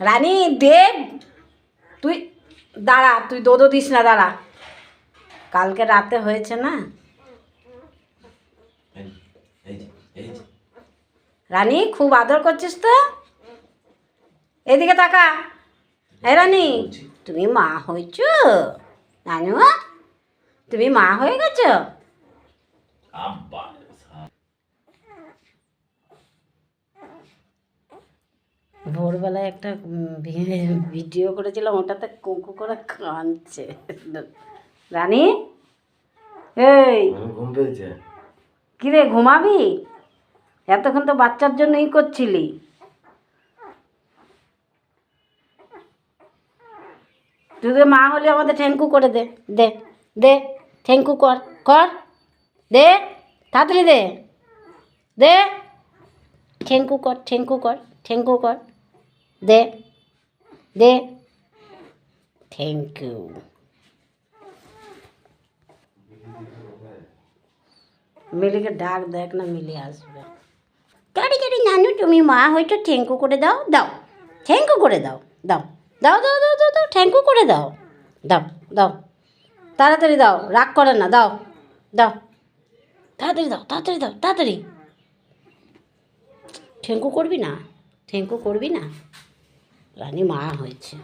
রানী দেব, তুই দাঁড়া, তুই দোদো দিস না, দাঁড়া। কালকে রাতে হয়েছে না। রানী খুব আদর করছিস তো, এদিকে তাকা। এই রানী, তুমি মা হয়েছ? নানু, তুমি মা হয়ে গেছ? ভোরবেলায় একটা ভিডিও করেছিলাম, ওটাতে কুকু করে কাঁদছে। রানী, এই ঘুম পেয়েছে? কিরে ঘুমাবি? এতক্ষণ তো বাচ্চার জন্য ই করছিলি। তুই তো মা হলে আমাদের ঠ্যাঙ্কু করে দে, দে দে, ঠ্যাঙ্কু কর, কর, দে, তাড়াতাড়ি দে, দে, ঠ্যাঙ্কু কর, ঠ্যাঙ্কু কর, ঠ্যাঙ্কু কর, দে, দে, থ্যাংক ইউ। মিলিকে ডাক, দেখ না মিলি আসবে। কারি কারি নানু, তুমি মা হয়তো, ঠ্যাঙ্কু করে দাও, দাও, ঠ্যাঙ্কু করে দাও, দাও, দাও, দাও, দাও, দাও, দাও, ঠ্যাঙ্কু করে দাও, দাও, দাও, তাড়াতাড়ি দাও, রাগ করে না, দাও, দাও, তাড়াতাড়ি দাও, তাড়াতাড়ি দাও, তাড়াতাড়ি। ঠ্যাঙ্কু করবি না, ঠ্যাঙ্কু করবি না, রানী মা হয়েছে।